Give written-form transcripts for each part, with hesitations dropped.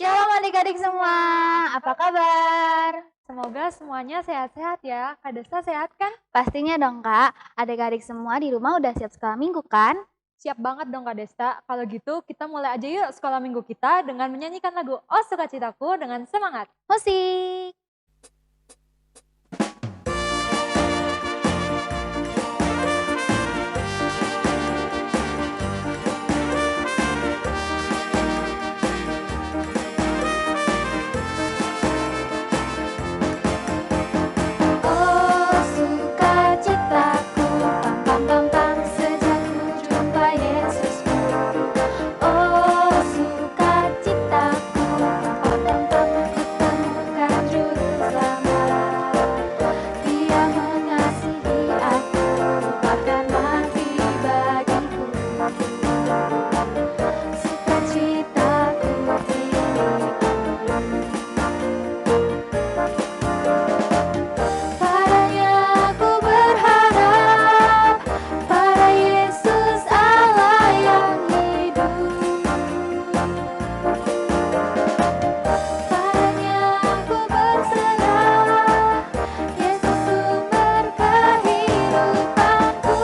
Shalom adik-adik semua, apa kabar? Semoga semuanya sehat-sehat ya. Kak Desta sehat kan? Pastinya dong kak, adik-adik semua di rumah udah siap sekolah minggu kan? Siap banget dong Kak Desta. Kalau gitu kita mulai aja yuk sekolah minggu kita dengan menyanyikan lagu Oh Sukacitaku dengan semangat. Musik! Oh sukacitaku, pam pam pam pam, sejak ku jumpa Yesusku. Oh sukacitaku, pam pam pam pam, kutemukan juru selamat. Dia mengasihi aku, bahkan mati bagiku. Sukacitaku milikku. Padanya aku berharap, pada Yesus Allah yang hidup. Padanya aku berserah, Yesus sumber kehidupanku.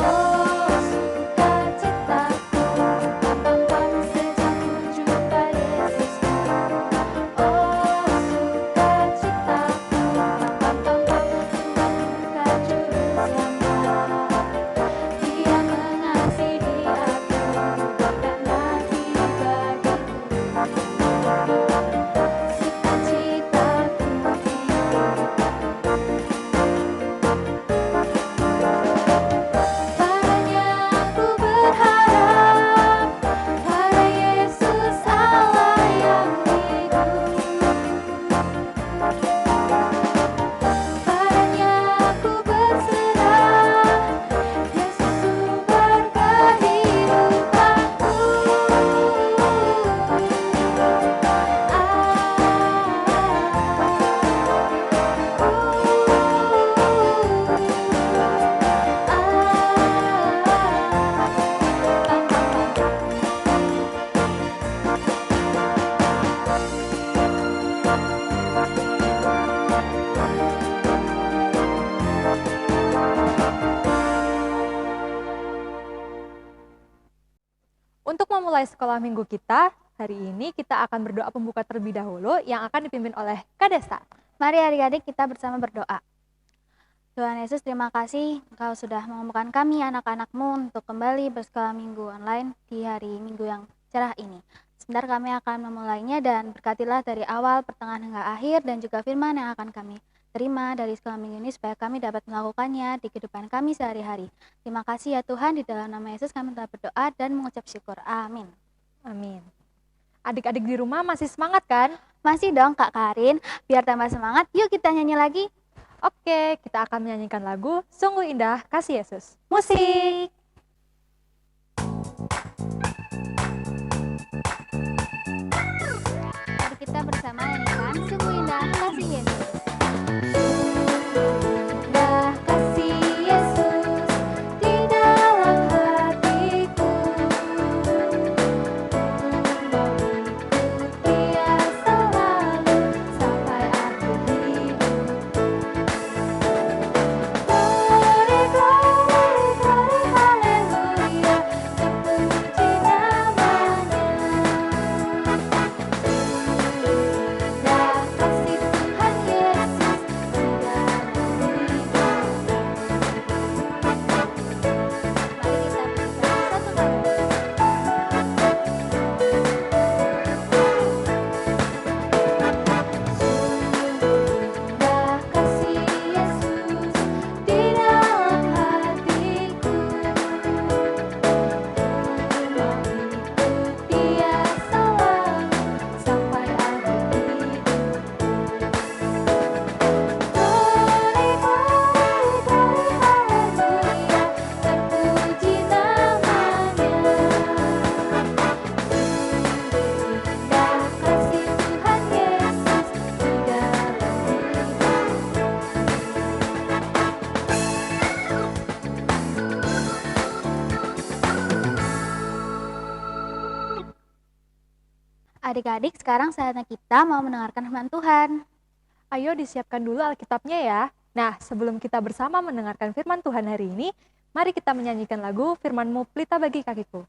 Oh sukacitaku, pam pam pam, sejak ku jumpa Yesusku. Oh sukacitaku, pam pam pam pam, kutemukan juru selamat. Dia mengasihi aku, bahkan mati bagiku. Sukacitaku Padanya aku berharap, pada Yesus Allah yang hidup. Padanya aku berserah, Yesus sumber kehidupanku. Untuk memulai sekolah minggu kita, hari ini kita akan berdoa pembuka terlebih dahulu yang akan dipimpin oleh Kak Desta. Mari adik-adik kita bersama berdoa. Tuhan Yesus, terima kasih Engkau sudah mengembukan kami anak-anak-Mu untuk kembali bersekolah minggu online di hari minggu yang cerah ini. Sebentar kami akan memulainya dan berkatilah dari awal, pertengahan hingga akhir dan juga firman yang akan kami terima dari sekolah minggu ini supaya kami dapat melakukannya di kehidupan kami sehari-hari. Terima kasih ya Tuhan, di dalam nama Yesus kami telah berdoa dan mengucap syukur. Amin. Amin. Adik-adik di rumah masih semangat kan? Masih dong Kak Karin, biar tambah semangat, yuk kita nyanyi lagi. Oke, kita akan menyanyikan lagu Sungguh Indah Kasih Yesus. Musik! Mari kita bersama nyanyikan Sungguh Indah Kasih Yesus. Indah kasih Yesus di dalam hatiku, mengikut Dia selalu sampai akhir hidup. Glory, glory, glory, haleluya, terpuji namanya. Indah Adik-adik, sekarang saatnya kita mau mendengarkan firman Tuhan. Ayo disiapkan dulu Alkitabnya ya. Nah, sebelum kita bersama mendengarkan firman Tuhan hari ini, mari kita menyanyikan lagu Firman-Mu Pelita Bagi Kakiku.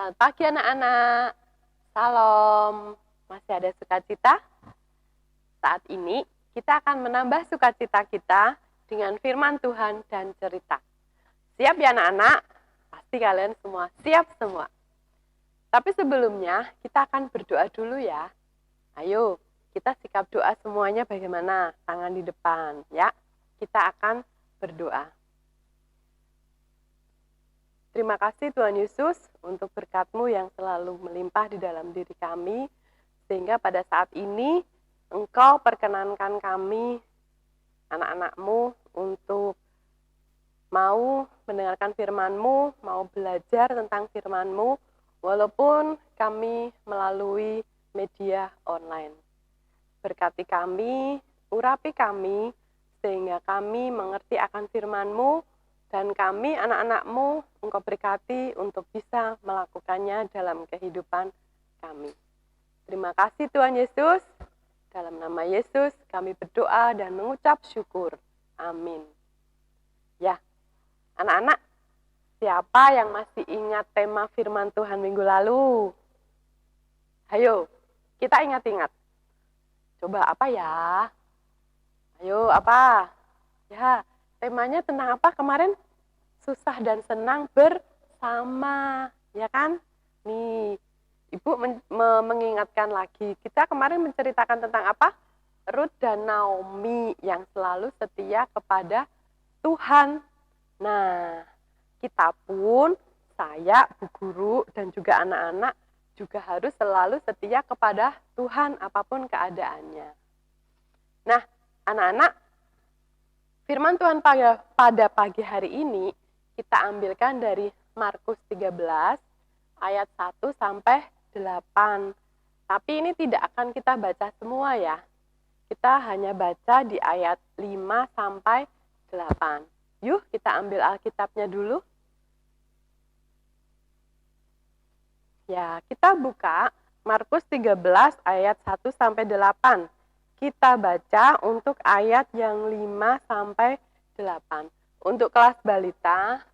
Selamat pagi anak-anak, salam, masih ada sukacita? Saat ini kita akan menambah sukacita kita dengan firman Tuhan dan cerita. Siap ya anak-anak? Pasti kalian semua siap semua. Tapi sebelumnya kita akan berdoa dulu ya. Ayo, kita sikap doa semuanya bagaimana? Tangan di depan ya. Kita akan berdoa. Terima kasih Tuhan Yesus untuk berkat-Mu yang selalu melimpah di dalam diri kami, sehingga pada saat ini Engkau perkenankan kami, anak-anak-Mu, untuk mau mendengarkan firman-Mu, mau belajar tentang firman-Mu, walaupun kami melalui media online. Berkati kami, urapi kami, sehingga kami mengerti akan firman-Mu, dan kami, anak-anak-Mu, Engkau berkati untuk bisa melakukannya dalam kehidupan kami. Terima kasih Tuhan Yesus. Dalam nama Yesus kami berdoa dan mengucap syukur. Amin. Ya, anak-anak, siapa yang masih ingat tema firman Tuhan minggu lalu? Ayo, kita ingat-ingat. Coba apa ya? Ayo, apa? Ya, temanya tentang apa kemarin? Susah dan senang bersama, ya kan? Nih, Ibu mengingatkan lagi. Kita kemarin menceritakan tentang apa? Ruth dan Naomi yang selalu setia kepada Tuhan. Nah, kita pun, saya, Bu Guru, dan juga anak-anak juga harus selalu setia kepada Tuhan apapun keadaannya. Nah, anak-anak, firman Tuhan pada pagi hari ini kita ambilkan dari Markus 13 ayat 1 sampai 8. Tapi ini tidak akan kita baca semua ya. Kita hanya baca di ayat 5 sampai 8. Yuk kita ambil Alkitabnya dulu. Ya, kita buka Markus 13 ayat 1 sampai 8. Kita baca untuk ayat yang 5 sampai 8. Untuk kelas balita,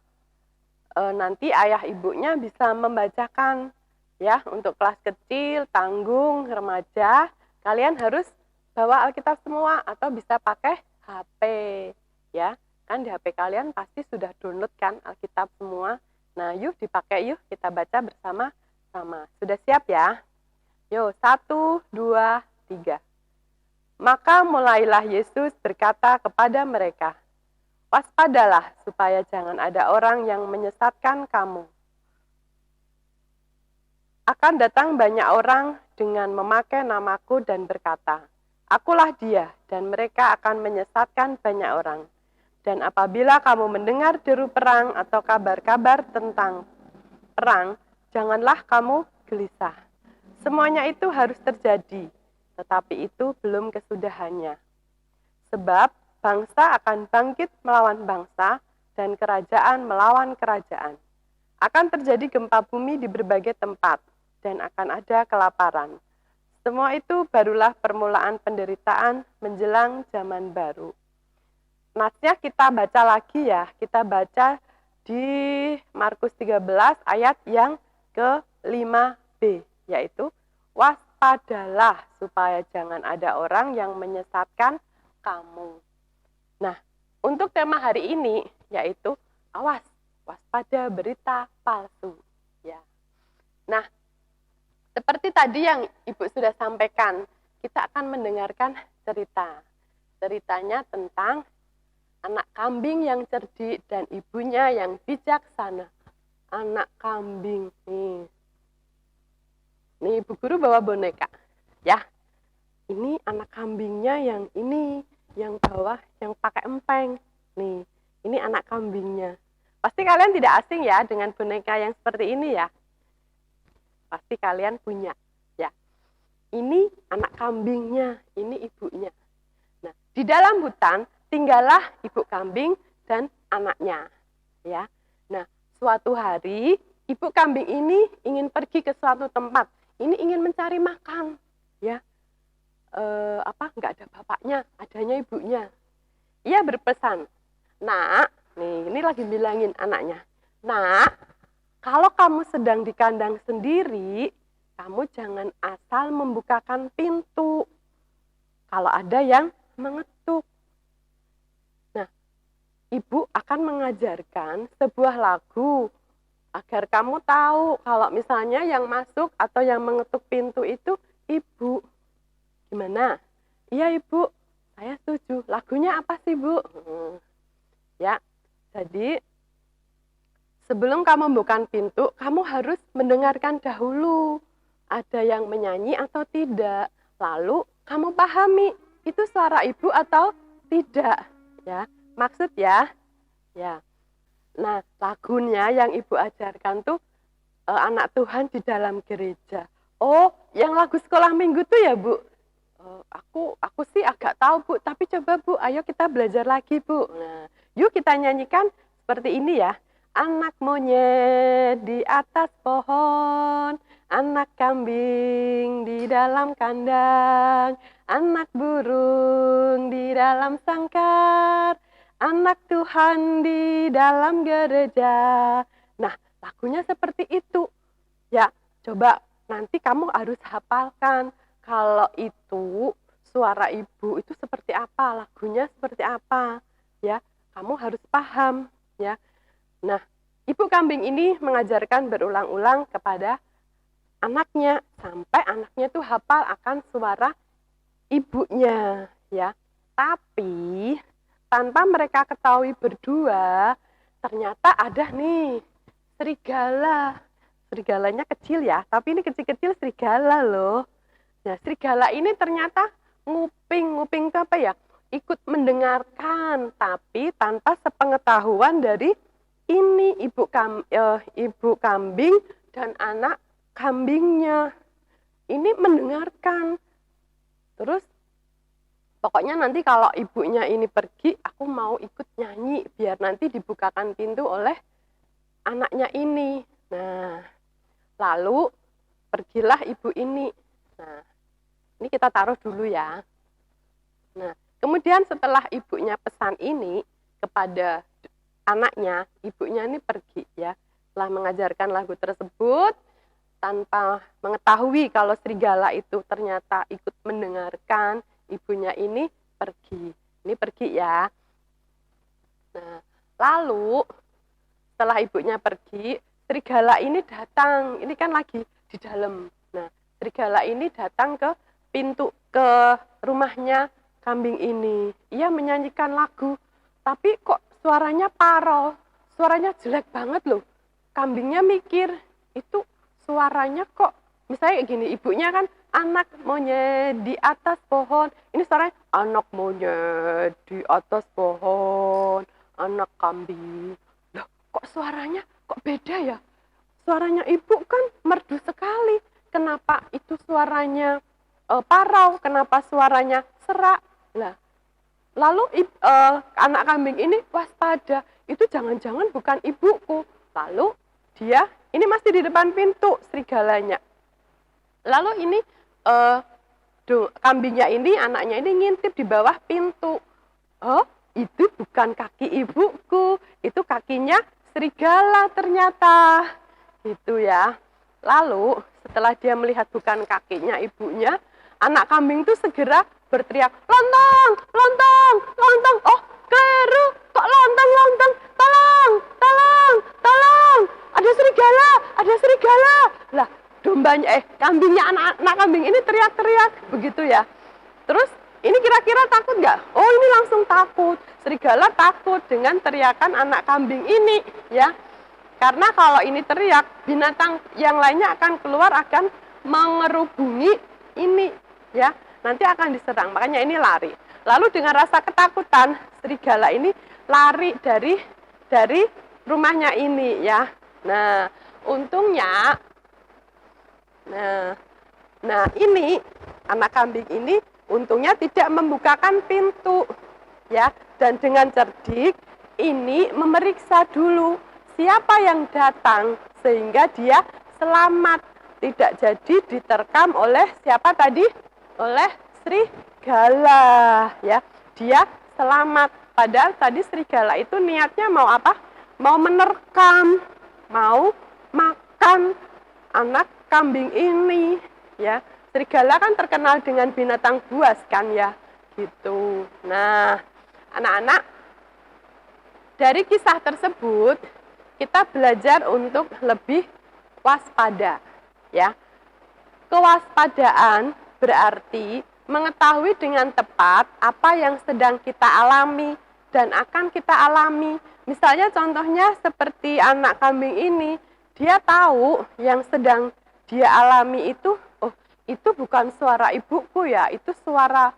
nanti ayah ibunya bisa membacakan. Ya, untuk kelas kecil, tanggung, remaja, kalian harus bawa Alkitab semua atau bisa pakai HP. Ya, kan di HP kalian pasti sudah download kan Alkitab semua. Nah, yuk dipakai yuk, kita baca bersama-sama. Sudah siap ya? Yuk, 1, 2, 3. Maka mulailah Yesus berkata kepada mereka, waspadalah supaya jangan ada orang yang menyesatkan kamu. Akan datang banyak orang dengan memakai namaku dan berkata, "Akulah dia," dan mereka akan menyesatkan banyak orang. Dan apabila kamu mendengar deru perang atau kabar-kabar tentang perang, janganlah kamu gelisah. Semuanya itu harus terjadi, tetapi itu belum kesudahannya. Sebab bangsa akan bangkit melawan bangsa dan kerajaan melawan kerajaan. Akan terjadi gempa bumi di berbagai tempat dan akan ada kelaparan. Semua itu barulah permulaan penderitaan menjelang zaman baru. Nasnya kita baca lagi ya, kita baca di Markus 13 ayat yang ke-5b, yaitu waspadalah supaya jangan ada orang yang menyesatkan kamu. Nah, untuk tema hari ini yaitu awas, waspada berita palsu. Ya. Nah, seperti tadi yang Ibu sudah sampaikan, kita akan mendengarkan cerita. Ceritanya tentang anak kambing yang cerdik dan ibunya yang bijaksana. Anak kambing nih. Nih Ibu Guru bawa boneka. Ya. Ini anak kambingnya yang ini, yang bawah yang pakai empeng. Nih, ini anak kambingnya. Pasti kalian tidak asing ya dengan boneka yang seperti ini ya. Pasti kalian punya, ya. Ini anak kambingnya, ini ibunya. Nah, di dalam hutan tinggallah ibu kambing dan anaknya, ya. Nah, suatu hari ibu kambing ini ingin pergi ke suatu tempat. Ini ingin mencari makan, ya. Nggak ada bapaknya, adanya ibunya. Ia berpesan, "Nak," nih, ini lagi bilangin anaknya, "Nak, kalau kamu sedang di kandang sendiri, kamu jangan asal membukakan pintu kalau ada yang mengetuk." Nah, ibu akan mengajarkan sebuah lagu agar kamu tahu kalau misalnya yang masuk atau yang mengetuk pintu itu ibu. Gimana? Iya ibu, saya setuju. Lagunya apa sih bu? Ya, jadi sebelum kamu membuka pintu, kamu harus mendengarkan dahulu. Ada yang menyanyi atau tidak. Lalu kamu pahami, itu suara ibu atau tidak. Ya, maksud ya. Ya. Nah, lagunya yang ibu ajarkan tuh anak Tuhan di dalam gereja. Oh, yang lagu sekolah minggu tuh ya bu? Aku sih agak tahu bu, tapi coba bu, ayo kita belajar lagi bu. Nah, yuk kita nyanyikan seperti ini ya. Anak monyet di atas pohon, anak kambing di dalam kandang, anak burung di dalam sangkar, anak Tuhan di dalam gereja. Nah, lagunya seperti itu. Ya, coba nanti kamu harus hafalkan. Kalau itu suara ibu itu seperti apa, lagunya seperti apa, ya, kamu harus paham, ya. Nah, ibu kambing ini mengajarkan berulang-ulang kepada anaknya sampai anaknya tuh hafal akan suara ibunya, ya. Tapi tanpa mereka ketahui berdua, ternyata ada nih serigala. Serigalanya kecil ya, tapi ini kecil-kecil serigala loh. Nah, serigala ini ternyata nguping itu apa ya? Ikut mendengarkan, tapi tanpa sepengetahuan dari ini ibu kambing dan anak kambingnya. Ini mendengarkan. Terus pokoknya nanti kalau ibunya ini pergi, aku mau ikut nyanyi biar nanti dibukakan pintu oleh anaknya ini. Nah, lalu pergilah ibu ini. Nah, ini kita taruh dulu ya. Nah, kemudian setelah ibunya pesan ini kepada anaknya, ibunya ini pergi ya. Setelah mengajarkan lagu tersebut, tanpa mengetahui kalau serigala itu ternyata ikut mendengarkan, ibunya ini pergi. Ini pergi ya. Nah, lalu setelah ibunya pergi, serigala ini datang. Ini kan lagi di dalam. Nah, serigala ini datang ke pintu ke rumahnya kambing ini. Ia menyanyikan lagu, tapi kok suaranya parau, suaranya jelek banget loh. Kambingnya mikir, itu suaranya kok misalnya gini, ibunya kan anak monyet di atas pohon. Ini suaranya anak monyet di atas pohon, anak kambing. Loh, kok suaranya kok beda ya? Suaranya ibu kan merdu sekali. Kenapa itu suaranya parau? Kenapa suaranya serak? Lah, lalu anak kambing ini waspada. Itu jangan-jangan bukan ibuku. Lalu dia, ini masih di depan pintu serigalanya. Lalu ini kambingnya ini, anaknya ini ngintip di bawah pintu. Oh, itu bukan kaki ibuku, itu kakinya serigala ternyata. Gitu ya. Lalu setelah dia melihat bukan kakinya ibunya, anak kambing itu segera berteriak, lontong, lontong, lontong. Oh, keliru, kok lontong, lontong, tolong, tolong, tolong. Ada serigala, ada serigala. Lah, dombanya, kambingnya anak kambing ini teriak-teriak, begitu ya. Terus ini kira-kira takut nggak? Oh, ini langsung takut. Serigala takut dengan teriakan anak kambing ini, ya. Karena kalau ini teriak, binatang yang lainnya akan keluar, akan mengerubungi ini, ya. Nanti akan diserang, makanya ini lari. Lalu dengan rasa ketakutan, serigala ini lari dari rumahnya ini, ya. Nah, untungnya, nah ini anak kambing ini untungnya tidak membukakan pintu, ya. Dan dengan cerdik ini memeriksa dulu siapa yang datang sehingga dia selamat, tidak jadi diterkam oleh siapa tadi? Oleh serigala, ya. Dia selamat. Padahal tadi serigala itu niatnya mau apa? Mau menerkam, mau makan anak kambing ini, ya. Serigala kan terkenal dengan binatang buas kan ya, gitu. Nah, anak-anak, dari kisah tersebut kita belajar untuk lebih waspada, ya. Kewaspadaan berarti mengetahui dengan tepat apa yang sedang kita alami dan akan kita alami. Misalnya contohnya seperti anak kambing ini, dia tahu yang sedang dia alami itu, oh, itu bukan suara ibuku ya, itu suara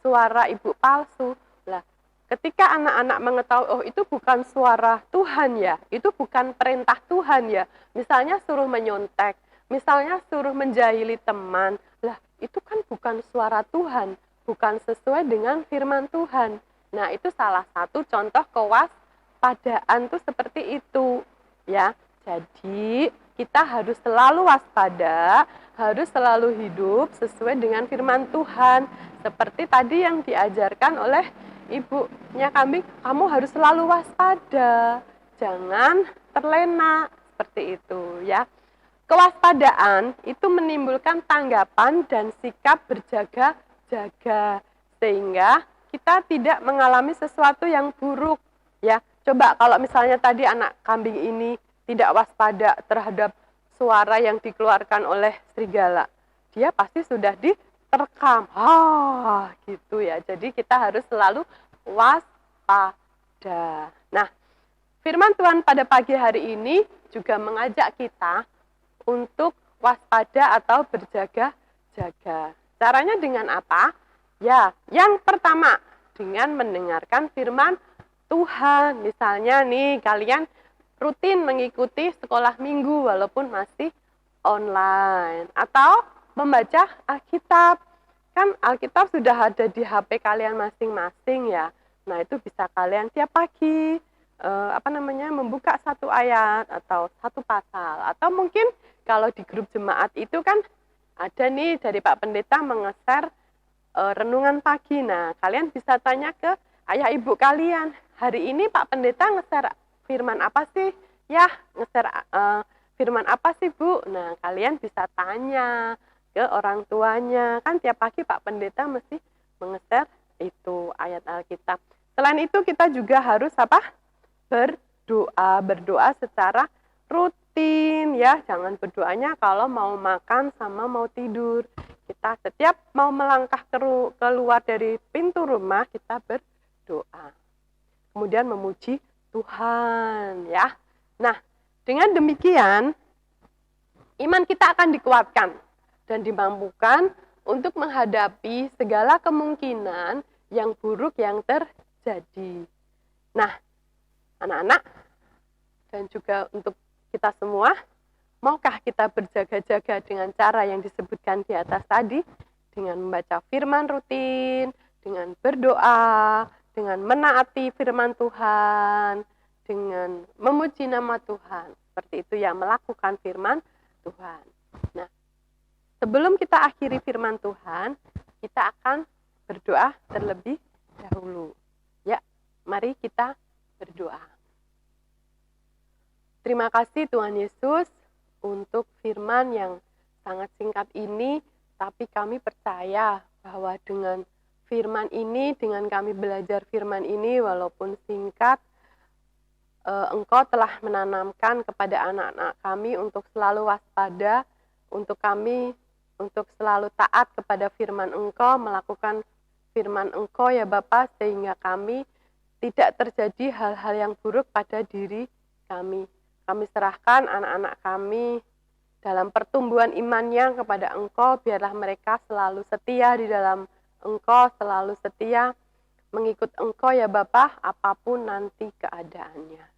suara ibu palsu. Lah, ketika anak-anak mengetahui, oh itu bukan suara Tuhan ya, itu bukan perintah Tuhan ya. Misalnya suruh menyontek, misalnya suruh menjahili teman, lah itu kan bukan suara Tuhan, bukan sesuai dengan firman Tuhan. Nah, itu salah satu contoh kewaspadaan tuh seperti itu, ya. Jadi, kita harus selalu waspada, harus selalu hidup sesuai dengan firman Tuhan. Seperti tadi yang diajarkan oleh ibunya kambing, kamu harus selalu waspada, jangan terlena, seperti itu, ya. Kewaspadaan itu menimbulkan tanggapan dan sikap berjaga-jaga sehingga kita tidak mengalami sesuatu yang buruk, ya. Coba kalau misalnya tadi anak kambing ini tidak waspada terhadap suara yang dikeluarkan oleh serigala, dia pasti sudah diterkam. Gitu ya. Jadi kita harus selalu waspada. Nah, firman Tuhan pada pagi hari ini juga mengajak kita untuk waspada atau berjaga-jaga. Caranya dengan apa? Ya, yang pertama dengan mendengarkan firman Tuhan. Misalnya nih, kalian rutin mengikuti sekolah minggu walaupun masih online. Atau membaca Alkitab. Kan Alkitab sudah ada di HP kalian masing-masing ya. Nah, itu bisa kalian tiap pagi membuka satu ayat atau satu pasal. Atau mungkin kalau di grup jemaat itu kan ada nih dari Pak Pendeta mengeser renungan pagi. Nah, kalian bisa tanya ke ayah ibu kalian, hari ini Pak Pendeta ngeser firman apa sih? Ya, ngeser firman apa sih Bu? Nah, kalian bisa tanya ke orang tuanya. Kan tiap pagi Pak Pendeta mesti mengeser itu ayat Alkitab. Selain itu kita juga harus apa? Berdoa secara rutin ya. Jangan berdoanya kalau mau makan sama mau tidur. Kita setiap mau melangkah keluar dari pintu rumah kita berdoa. Kemudian memuji Tuhan ya. Nah, dengan demikian iman kita akan dikuatkan dan dimampukan untuk menghadapi segala kemungkinan yang buruk yang terjadi. Nah, anak-anak dan juga untuk kita semua, maukah kita berjaga-jaga dengan cara yang disebutkan di atas tadi, dengan membaca firman rutin, dengan berdoa, dengan menaati firman Tuhan, dengan memuji nama Tuhan. Seperti itu ya, melakukan firman Tuhan. Nah, sebelum kita akhiri firman Tuhan, kita akan berdoa terlebih dahulu. Ya, mari kita berdoa. Terima kasih Tuhan Yesus untuk firman yang sangat singkat ini, tapi kami percaya bahwa dengan firman ini, dengan kami belajar firman ini walaupun singkat, Engkau telah menanamkan kepada anak-anak kami untuk selalu waspada, untuk kami untuk selalu taat kepada firman Engkau, melakukan firman Engkau ya Bapa, sehingga kami tidak terjadi hal-hal yang buruk pada diri kami. Kami serahkan anak-anak kami dalam pertumbuhan imannya kepada Engkau, biarlah mereka selalu setia di dalam Engkau, selalu setia mengikut Engkau ya Bapa, apapun nanti keadaannya.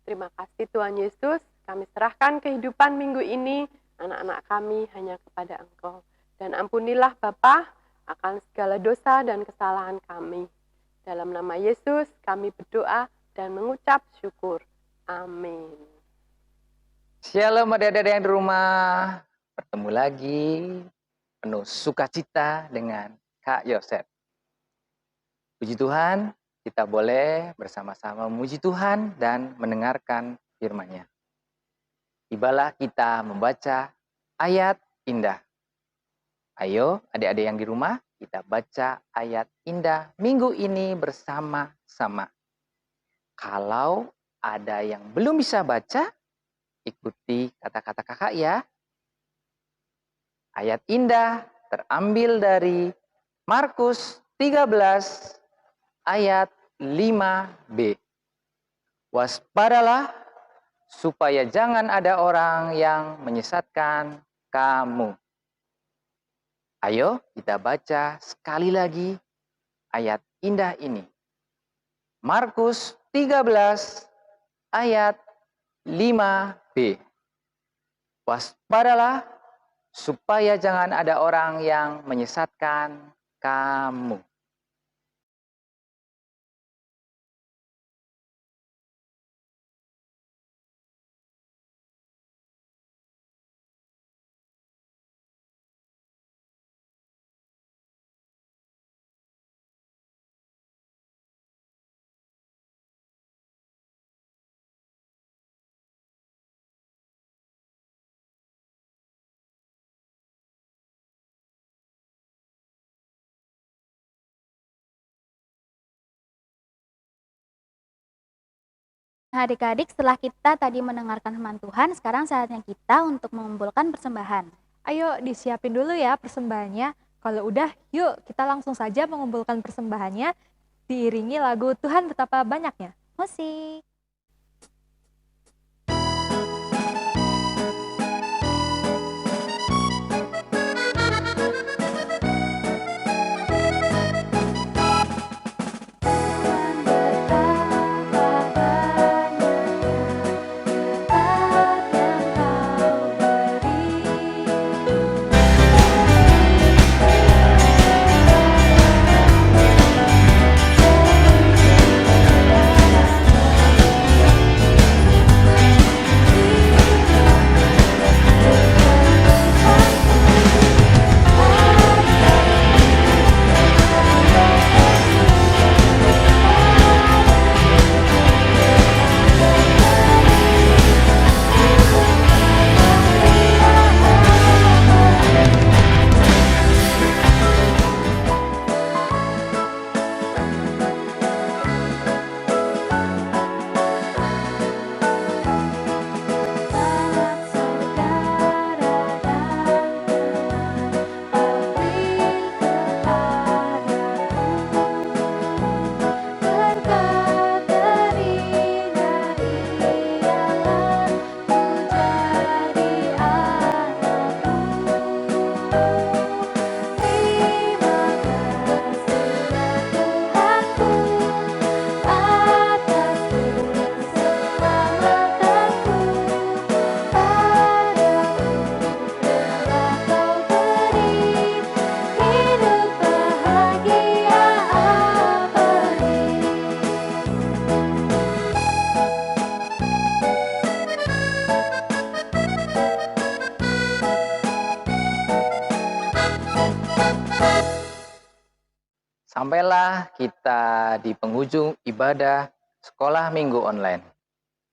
Terima kasih Tuhan Yesus, kami serahkan kehidupan minggu ini, anak-anak kami hanya kepada Engkau. Dan ampunilah Bapa akan segala dosa dan kesalahan kami. Dalam nama Yesus kami berdoa dan mengucap syukur. Amin. Shalom adik-adik yang di rumah, bertemu lagi penuh sukacita dengan Kak Yosef. Puji Tuhan, kita boleh bersama-sama memuji Tuhan dan mendengarkan firman-Nya. Tibalah kita membaca ayat indah. Ayo adik-adik yang di rumah, kita baca ayat indah minggu ini bersama-sama. Kalau ada yang belum bisa baca, ikuti kata-kata kakak ya. Ayat indah terambil dari Markus 13 ayat 5b. Waspadalah supaya jangan ada orang yang menyesatkan kamu. Ayo kita baca sekali lagi ayat indah ini. Markus 13 ayat 5b. Waspadalah supaya jangan ada orang yang menyesatkan kamu. Nah, adik-adik, setelah kita tadi mendengarkan firman Tuhan, sekarang saatnya kita untuk mengumpulkan persembahan. Ayo disiapin dulu ya persembahannya. Kalau udah, yuk kita langsung saja mengumpulkan persembahannya, diiringi lagu Tuhan Betapa Banyaknya. Musik. Tibalah kita di penghujung ibadah sekolah minggu online.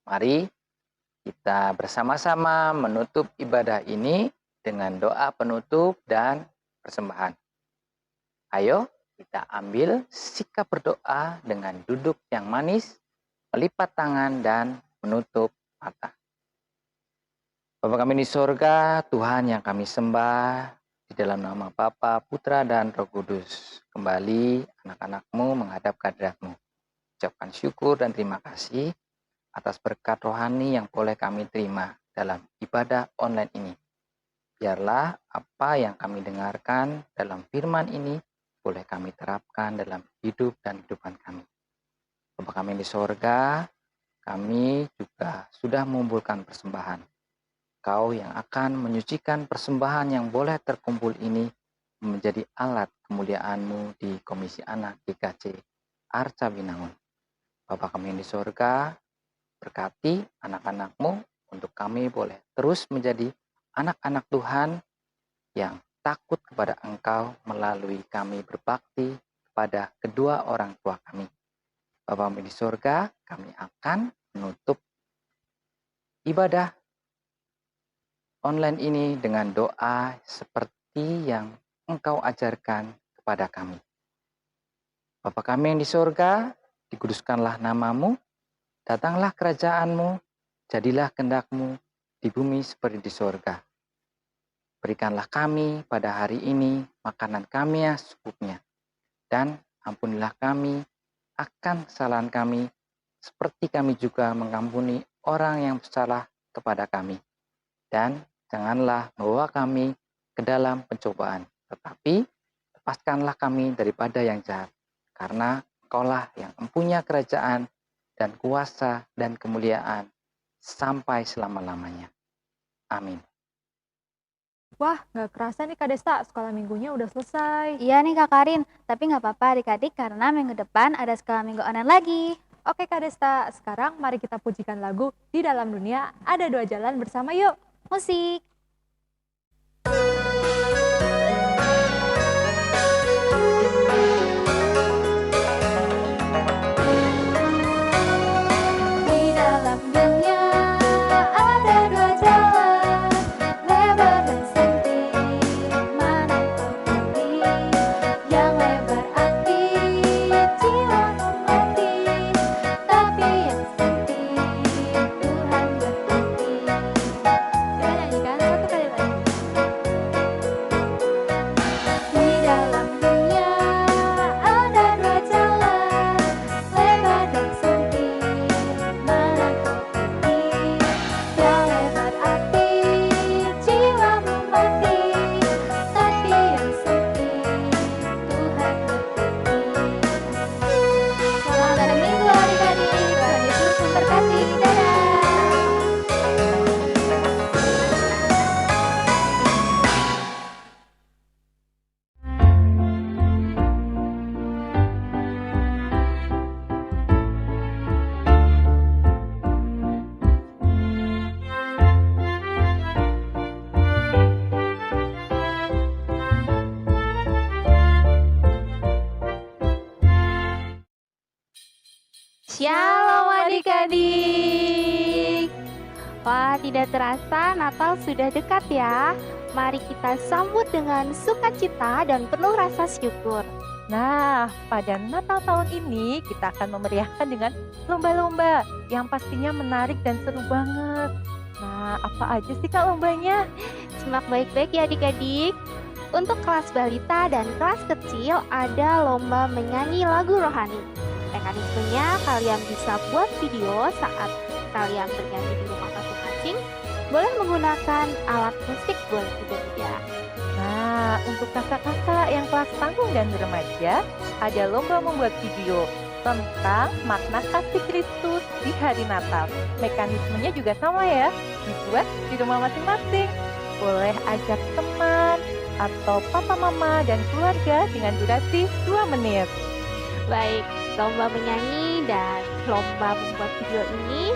Mari kita bersama-sama menutup ibadah ini dengan doa penutup dan persembahan. Ayo kita ambil sikap berdoa dengan duduk yang manis, melipat tangan dan menutup mata. Bapa kami di sorga, Tuhan yang kami sembah, di dalam nama Bapa, Putra, dan Roh Kudus. Kembali anak-anak-Mu menghadap kehadirat-Mu. Ucapkan syukur dan terima kasih atas berkat rohani yang boleh kami terima dalam ibadah online ini. Biarlah apa yang kami dengarkan dalam firman ini boleh kami terapkan dalam hidup dan kehidupan kami. Bapa kami di sorga, kami juga sudah mengumpulkan persembahan. Kau yang akan menyucikan persembahan yang boleh terkumpul ini menjadi alat kemuliaan-Mu di Komisi Anak GKJ Arca Binangun. Bapa kami yang di sorga, berkati anak-anak-Mu untuk kami boleh terus menjadi anak-anak Tuhan yang takut kepada Engkau melalui kami berbakti kepada kedua orang tua kami. Bapa kami di sorga, kami akan menutup ibadah online ini dengan doa seperti yang Engkau ajarkan kepada kami. Bapa kami yang di sorga, dikuduskanlah nama-Mu, datanglah kerajaan-Mu, jadilah kehendak-Mu di bumi seperti di sorga. Berikanlah kami pada hari ini makanan kami yang secukupnya, dan ampunilah kami akan kesalahan kami, seperti kami juga mengampuni orang yang bersalah kepada kami. Dan janganlah membawa kami ke dalam pencobaan, tetapi lepaskanlah kami daripada yang jahat. Karena Engkaulah yang mempunyai kerajaan dan kuasa dan kemuliaan sampai selama-lamanya. Amin. Wah, nggak kerasa nih Kak Desta, sekolah minggunya udah selesai. Iya nih Kak Karin, tapi nggak apa-apa adik-adik karena minggu depan ada sekolah minggu online lagi. Oke Kak Desta, sekarang mari kita pujikan lagu Di Dalam Dunia Ada Dua Jalan bersama yuk. Musik. Di dalam dunia ada dua jalan, lebar dan sempit, mana kau pilih? Yang lebar aktif, jiwa mati, tapi yang sempit, Tuhan berkati. Kita nyanyikan satu kali lagi. Di dalam dunia ada dua jalan, lebar dan sempit, mana kau pilih? Yang lebar aktif, jiwamu mati, tapi yang sempit, Tuhan berkati. Selamat hari Minggu adik-adik, Tuhan Yesus memberkati. Dadah. Shalom adik-adik. Wah, tidak terasa Natal sudah dekat ya. Mari kita sambut dengan sukacita dan penuh rasa syukur. Nah, pada Natal tahun ini kita akan memeriahkan dengan lomba-lomba yang pastinya menarik dan seru banget. Nah, apa aja sih Kak lombanya? Simak baik-baik ya adik-adik. Untuk kelas balita dan kelas kecil ada lomba menyanyi lagu rohani. Mekanismenya kalian bisa buat video saat kalian bernyanyi di rumah masing-masing. Boleh menggunakan alat musik boleh juga. Nah, untuk kakak-kakak yang kelas tanggung dan remaja, ada lomba membuat video tentang makna kasih Kristus di hari Natal. Mekanismenya juga sama ya, dibuat di rumah masing-masing. Boleh ajak teman atau papa mama dan keluarga dengan durasi 2 menit. Baik, lomba menyanyi dan lomba membuat video ini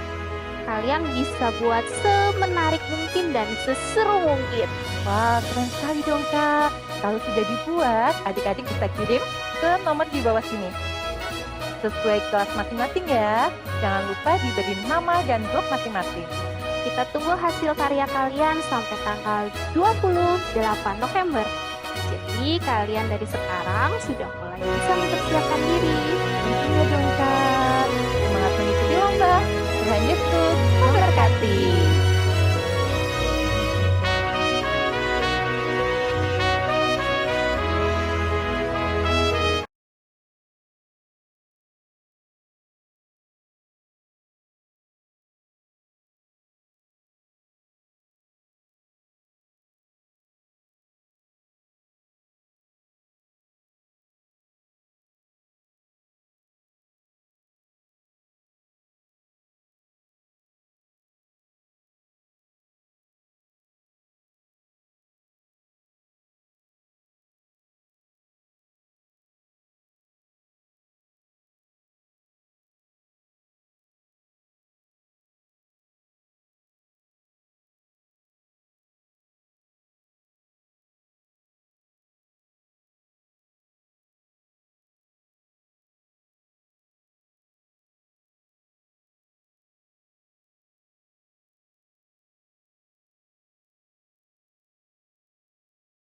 kalian bisa buat semenarik mungkin dan seseru mungkin. Wah, keren sekali dong Kak. Kalau sudah dibuat, adik-adik bisa kirim ke nomor di bawah sini. Sesuai kelas masing-masing ya. Jangan lupa diberi nama dan blok masing-masing. Kita tunggu hasil karya kalian sampai tanggal 28 November. Jadi kalian dari sekarang sudah mulai bisa mempersiapkan diri.